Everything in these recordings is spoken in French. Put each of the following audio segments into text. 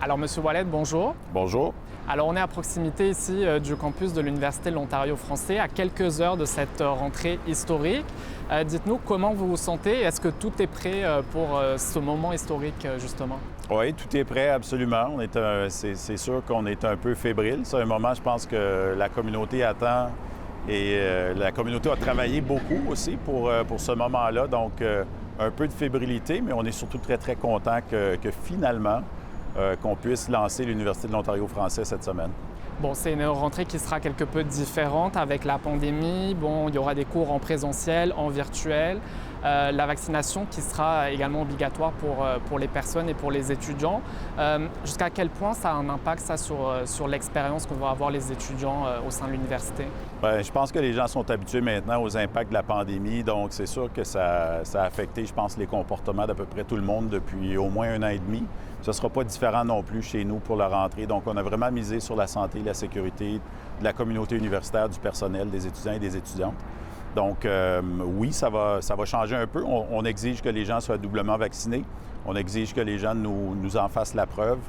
Alors, Monsieur Ouellet, bonjour. Bonjour. Alors, on est à proximité ici du campus de l'Université de l'Ontario français, à quelques heures de cette rentrée historique. Dites-nous comment vous vous sentez. Est-ce que tout est prêt pour ce moment historique, justement? Oui, tout est prêt, absolument. C'est sûr qu'on est un peu fébrile. C'est un moment, je pense, que la communauté attend et la communauté a travaillé beaucoup aussi pour ce moment-là. Donc, un peu de fébrilité, mais on est surtout très, très content que finalement, qu'on puisse lancer l'Université de l'Ontario français cette semaine. Bon, c'est une rentrée qui sera quelque peu différente avec la pandémie. Bon, il y aura des cours en présentiel, en virtuel. La vaccination qui sera également obligatoire pour les personnes et pour les étudiants. Jusqu'à quel point ça a un impact ça, sur l'expérience que vont avoir les étudiants au sein de l'université? Bien, je pense que les gens sont habitués maintenant aux impacts de la pandémie, donc c'est sûr que ça a affecté, je pense, les comportements d'à peu près tout le monde depuis au moins 1 an et demi. Ce ne sera pas différent non plus chez nous pour la rentrée. Donc, on a vraiment misé sur la santé, la sécurité de la communauté universitaire, du personnel, des étudiants et des étudiantes. Donc, oui, ça va changer un peu. On exige que les gens soient doublement vaccinés. On exige que les gens nous en fassent la preuve.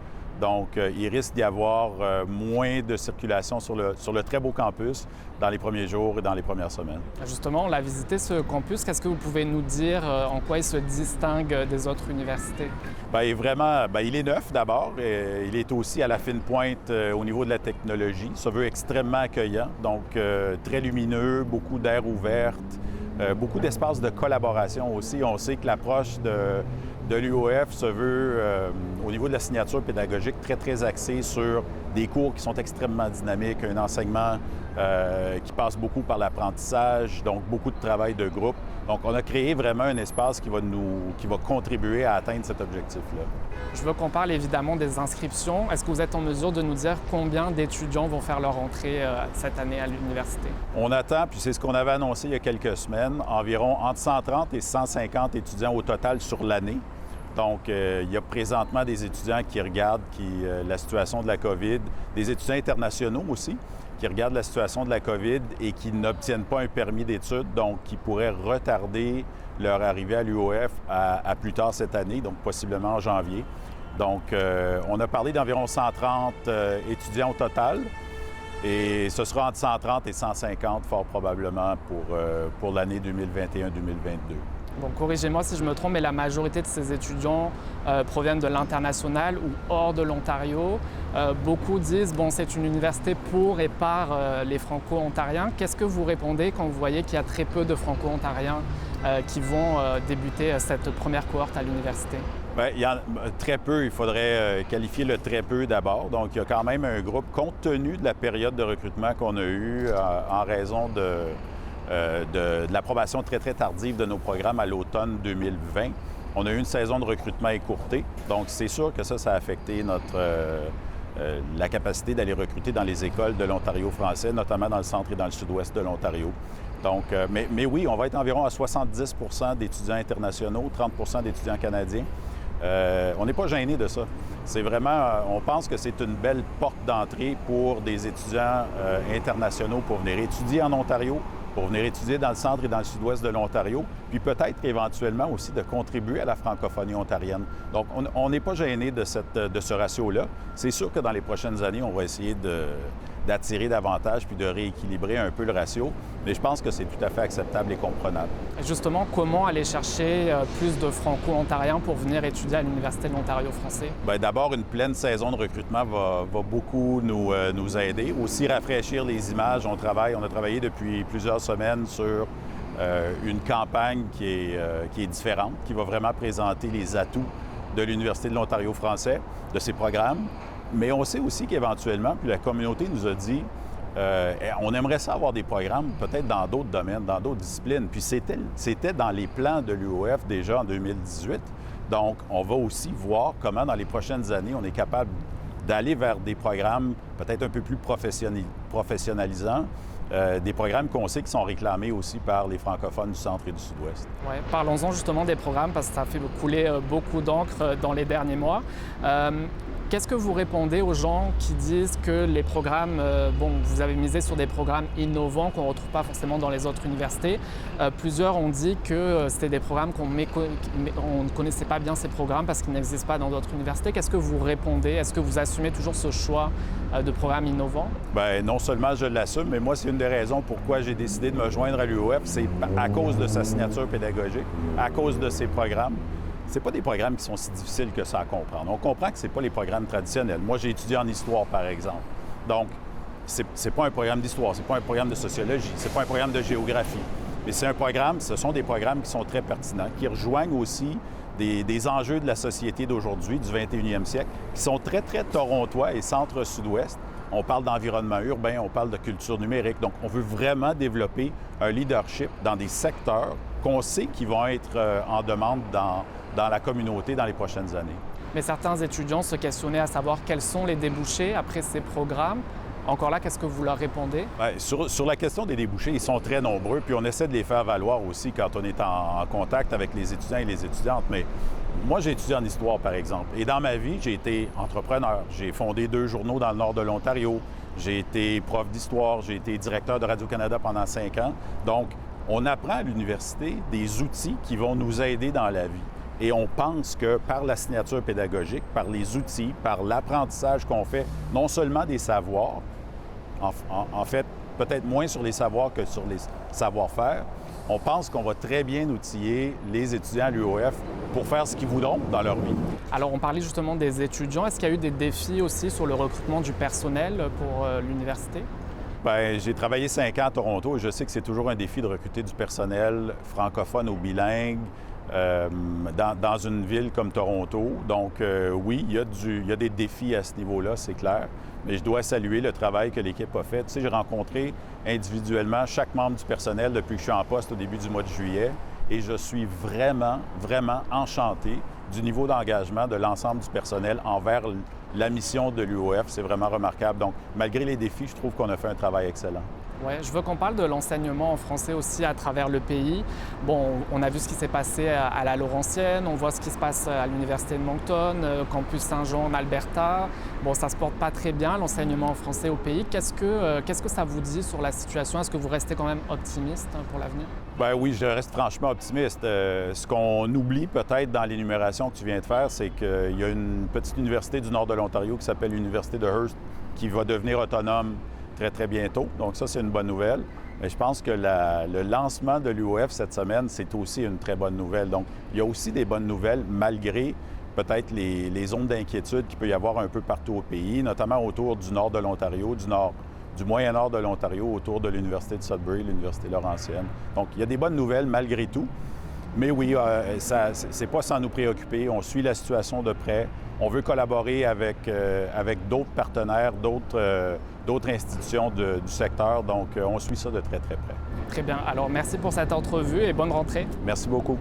Donc, il risque d'y avoir moins de circulation sur le très beau campus dans les premiers jours et dans les premières semaines. Justement, on a visité ce campus. Qu'est-ce que vous pouvez nous dire en quoi il se distingue des autres universités? Bien, il est neuf d'abord. Il est aussi à la fine pointe au niveau de la technologie. Ça veut extrêmement accueillant, donc très lumineux, beaucoup d'air ouverte, beaucoup d'espace de collaboration aussi. On sait que l'approche de l'UOF se veut, au niveau de la signature pédagogique, très, très axée sur des cours qui sont extrêmement dynamiques, un enseignement qui passe beaucoup par l'apprentissage, donc beaucoup de travail de groupe. Donc, on a créé vraiment un espace qui va contribuer à atteindre cet objectif-là. Je veux qu'on parle évidemment des inscriptions. Est-ce que vous êtes en mesure de nous dire combien d'étudiants vont faire leur entrée cette année à l'université? On attend, puis c'est ce qu'on avait annoncé il y a quelques semaines, environ entre 130 et 150 étudiants au total sur l'année. Donc, il y a présentement des étudiants qui regardent la situation de la COVID, des étudiants internationaux aussi, qui regardent la situation de la COVID et qui n'obtiennent pas un permis d'études, donc qui pourraient retarder leur arrivée à l'UOF à plus tard cette année, donc possiblement en janvier. Donc, on a parlé d'environ 130 étudiants au total et ce sera entre 130 et 150 fort probablement pour l'année 2021-2022. Bon, corrigez-moi si je me trompe, mais la majorité de ces étudiants proviennent de l'international ou hors de l'Ontario. Beaucoup disent, bon, c'est une université pour et par les Franco-Ontariens. Qu'est-ce que vous répondez quand vous voyez qu'il y a très peu de Franco-Ontariens qui vont débuter cette première cohorte à l'université? Bien, il y en a très peu. Il faudrait qualifier le très peu d'abord. Donc, il y a quand même un groupe, compte tenu de la période de recrutement qu'on a eue en raison de l'approbation très, très tardive de nos programmes à l'automne 2020. On a eu une saison de recrutement écourtée. Donc, c'est sûr que ça a affecté la capacité d'aller recruter dans les écoles de l'Ontario français, notamment dans le centre et dans le sud-ouest de l'Ontario. Donc, mais oui, on va être environ à 70 d'étudiants internationaux, 30 d'étudiants canadiens. On n'est pas gêné de ça. C'est vraiment, on pense que c'est une belle porte d'entrée pour des étudiants internationaux pour venir étudier en Ontario, pour venir étudier dans le centre et dans le sud-ouest de l'Ontario, puis peut-être éventuellement aussi de contribuer à la francophonie ontarienne. Donc, on n'est pas gêné de ce ratio-là. C'est sûr que dans les prochaines années, on va essayer d'attirer davantage puis de rééquilibrer un peu le ratio, mais je pense que c'est tout à fait acceptable et comprenable. Justement, comment aller chercher plus de Franco-Ontariens pour venir étudier à l'Université de l'Ontario français? Bien, d'abord, une pleine saison de recrutement va beaucoup nous aider. Aussi, rafraîchir les images. On a travaillé depuis plusieurs semaines sur une campagne qui est différente, qui va vraiment présenter les atouts de l'Université de l'Ontario français, de ses programmes. Mais on sait aussi qu'éventuellement, puis la communauté nous a dit, on aimerait ça avoir des programmes peut-être dans d'autres domaines, dans d'autres disciplines. Puis c'était dans les plans de l'UOF déjà en 2018. Donc, on va aussi voir comment dans les prochaines années, on est capable d'aller vers des programmes peut-être un peu plus professionnalisants des programmes qu'on sait qui sont réclamés aussi par les francophones du centre et du sud-ouest. Ouais, parlons-en justement des programmes parce que ça a fait couler beaucoup d'encre dans les derniers mois. Qu'est-ce que vous répondez aux gens qui disent que les programmes, vous avez misé sur des programmes innovants qu'on ne retrouve pas forcément dans les autres universités. Plusieurs ont dit que c'était des programmes on ne connaissait pas bien ces programmes parce qu'ils n'existent pas dans d'autres universités. Qu'est-ce que vous répondez? Est-ce que vous assumez toujours ce choix de programmes innovants? Bien, non seulement je l'assume, mais moi, c'est une des raisons pourquoi j'ai décidé de me joindre à l'UOF. C'est à cause de sa signature pédagogique, à cause de ses programmes. Ce pas des programmes qui sont si difficiles que ça à comprendre. On comprend que ce pas les programmes traditionnels. Moi, j'ai étudié en histoire, par exemple. Donc, c'est pas un programme d'histoire, c'est pas un programme de sociologie, c'est pas un programme de géographie. Mais ce sont des programmes qui sont très pertinents, qui rejoignent aussi des enjeux de la société d'aujourd'hui, du 21e siècle, qui sont très, très torontois et centre-sud-ouest. On parle d'environnement urbain, on parle de culture numérique. Donc, on veut vraiment développer un leadership dans des secteurs qu'on sait qui vont être en demande dans la communauté dans les prochaines années. Mais certains étudiants se questionnaient à savoir quels sont les débouchés après ces programmes. Encore là, qu'est-ce que vous leur répondez? Bien, sur la question des débouchés, ils sont très nombreux, puis on essaie de les faire valoir aussi quand on est en contact avec les étudiants et les étudiantes. Mais moi, j'ai étudié en histoire, par exemple. Et dans ma vie, j'ai été entrepreneur. J'ai fondé 2 journaux dans le nord de l'Ontario. J'ai été prof d'histoire. J'ai été directeur de Radio-Canada pendant 5 ans. Donc, on apprend à l'université des outils qui vont nous aider dans la vie. Et on pense que par la signature pédagogique, par les outils, par l'apprentissage qu'on fait, non seulement des savoirs, en fait, peut-être moins sur les savoirs que sur les savoir-faire, on pense qu'on va très bien outiller les étudiants à l'UOF pour faire ce qu'ils voudront dans leur vie. Alors, on parlait justement des étudiants. Est-ce qu'il y a eu des défis aussi sur le recrutement du personnel pour l'université? Bien, j'ai travaillé 5 ans à Toronto et je sais que c'est toujours un défi de recruter du personnel francophone ou bilingue dans une ville comme Toronto. Donc, oui, il y a des défis à ce niveau-là, c'est clair. Mais je dois saluer le travail que l'équipe a fait. Tu sais, j'ai rencontré individuellement chaque membre du personnel depuis que je suis en poste au début du mois de juillet et je suis vraiment, vraiment enchanté du niveau d'engagement de l'ensemble du personnel envers la mission de l'UOF. C'est vraiment remarquable. Donc, malgré les défis, je trouve qu'on a fait un travail excellent. Ouais, je veux qu'on parle de l'enseignement en français aussi à travers le pays. Bon, on a vu ce qui s'est passé à la Laurentienne, on voit ce qui se passe à l'Université de Moncton, campus Saint-Jean en Alberta. Bon, ça se porte pas très bien, l'enseignement en français au pays. Qu'est-ce que ça vous dit sur la situation? Est-ce que vous restez quand même optimiste pour l'avenir? Bien oui, je reste franchement optimiste. Ce qu'on oublie peut-être dans l'énumération que tu viens de faire, c'est qu'il y a une petite université du nord de l'Ontario qui s'appelle l'Université de Hearst qui va devenir autonome très, très bientôt. Donc ça, c'est une bonne nouvelle. Mais je pense que le lancement de l'UOF cette semaine, c'est aussi une très bonne nouvelle. Donc, il y a aussi des bonnes nouvelles malgré peut-être les zones d'inquiétude qu'il peut y avoir un peu partout au pays, notamment autour du nord de l'Ontario, du moyen nord de l'Ontario, autour de l'Université de Sudbury, l'Université Laurentienne. Donc, il y a des bonnes nouvelles malgré tout. Mais oui, c'est pas sans nous préoccuper. On suit la situation de près. On veut collaborer avec d'autres partenaires, d'autres institutions du secteur. Donc, on suit ça de très, très près. Très bien. Alors, merci pour cette entrevue et bonne rentrée. Merci beaucoup.